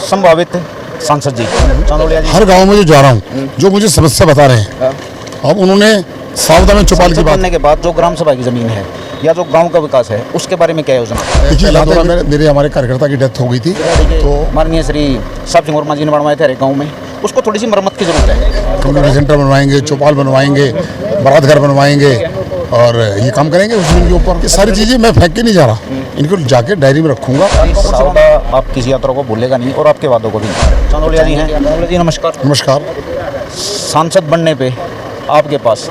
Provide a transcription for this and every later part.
संभावित सांसद जी चांदोलिया जी। हर गांव में जो जा रहा हूँ, जो मुझे समस्या बता रहे हैं, अब उन्होंने सावधा में चौपाल की सांसद बात बनने के बाद जो ग्राम सभा की जमीन है या जो गांव का विकास है उसके बारे में क्या योजना है? देखिए, जहाँ तक मेरे हमारे कार्यकर्ता की डेथ हो गई थी, तो माननीय श्री साहब सिंह वर्मा जी ने बनवाए थे हर एक गाँव में, उसको थोड़ी सी मरम्मत की जरूरत है। कम्युनिटी सेंटर बनवाएंगे, चौपाल बनवाएंगे, बारात घर बनवाएंगे और ये काम करेंगे उस दिन के ऊपर। ये सारी चीज़ें मैं फेंक के नहीं जा रहा, इनको जाके डायरी में रखूंगा। सौदा आप किसी यात्रा को भूलेगा नहीं और आपके वादों को भी। चांदोलिया जी हैं। चांदोलिया जी नमस्कार। नमस्कार। सांसद बनने पे आपके पास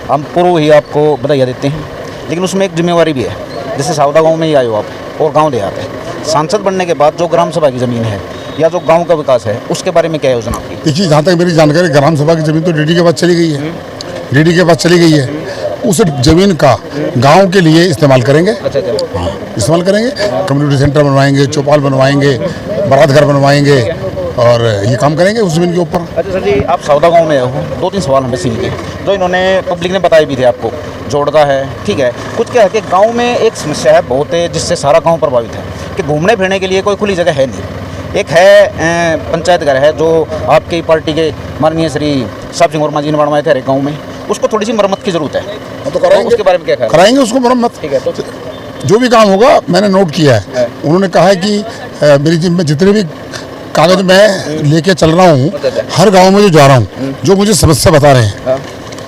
हम पूर्व ही आपको बधाइयाँ देते हैं, लेकिन उसमें एक जिम्मेवारी भी है। जैसे सावदा गांव में ही आए हो आप और गांव देहात है, सांसद बनने के बाद जो ग्राम सभा की ज़मीन है या जो गांव का विकास है उसके बारे में क्या योजना आपकी? देखिए, जहाँ तक मेरी जानकारी, ग्राम सभा की ज़मीन तो डीडी के पास चली गई है, डीडी के पास चली गई है। उस ज़मीन का गांव के लिए इस्तेमाल करेंगे। अच्छा। हाँ, इस्तेमाल करेंगे, कम्युनिटी सेंटर बनवाएंगे, चौपाल बनवाएंगे, बारात घर बनवाएंगे और ये काम करेंगे उस ज़मीन के ऊपर। अच्छा सर जी, आप सौदा गांव में हो, 2-3 सवाल हमें सीन के जो इन्होंने पब्लिक ने बताए भी थे आपको, जोड़ता है, ठीक है। कुछ क्या है कि गांव में एक समस्या है बहुत है जिससे सारा गांव प्रभावित है कि घूमने फिरने के लिए कोई खुली जगह है नहीं। एक है पंचायत घर है जो आपकी पार्टी के माननीय श्री साहब सिंह वर्मा जी ने बनवाए थे हर एक गाँव में, उसको थोड़ी सी मरम्मत की जरूरत है। तो कराएंगे, उसके बारे में क्या कराएंगे उसको मरम्मत। ठीक है, तो जो भी काम होगा मैंने नोट किया है। उन्होंने कहा है कि मेरी जिम्मे जितने भी कागज मैं लेके चल रहा हूँ, हर गांव में जो जा रहा हूँ, जो मुझे समस्या बता रहे हैं,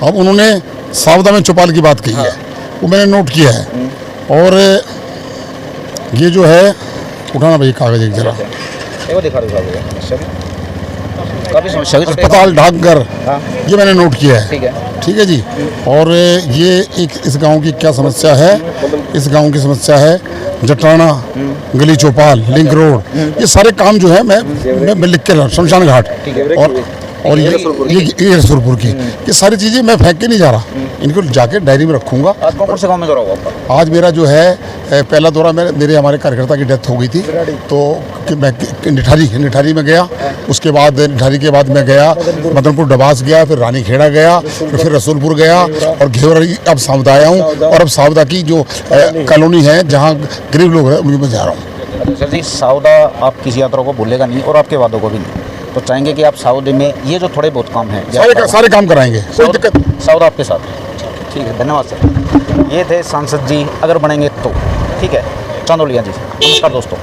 अब उन्होंने सावधा में चौपाल की बात कही है, वो मैंने नोट किया है। और ये जो है, उठाना भाई कागज एक जरा, वो दिखा दो काफ़ी समस्या है। अस्पताल, डाकघर, ये मैंने नोट किया है। ठीक है, ठीक है जी। और ये एक इस गांव की क्या समस्या है, इस गांव की समस्या है जटाना, गली चौपाल, लिंक रोड, ये सारे काम जो है मैं लिख के शमशान घाट और ये रसूलपुर की, ये सारी चीज़ें मैं फेंक के नहीं जा रहा, इनको जाके डायरी में रखूंगा। आज कौन से गाँव में दौरा हुआ आपका? आज मेरा जो है पहला दौरा, मेरे हमारे कार्यकर्ता की डेथ हो गई थी, तो मैं निठारी में गया। उसके बाद निठारी के बाद मैं गया मदनपुर डबास गया, फिर रानीखेड़ा गया, फिर रसूलपुर गया और घेवरी अब सावदा आया हूँ। और अब सावदा की जो कॉलोनी है जहाँ गरीब लोग हैं उनमें मैं जा रहा हूँ। सर जी, सावदा आप किसी यात्रा को भूलेगा नहीं और आपके वादों को भी नहीं, तो चाहेंगे कि आप सावदे में ये जो थोड़े बहुत काम हैं सारे काम कराएंगे, कोई दिक्कत। सावदा आपके साथ। ठीक है, धन्यवाद सर। ये थे सांसद जी अगर बनेंगे तो। ठीक है, चांदोलिया जी। नमस्कार दोस्तों।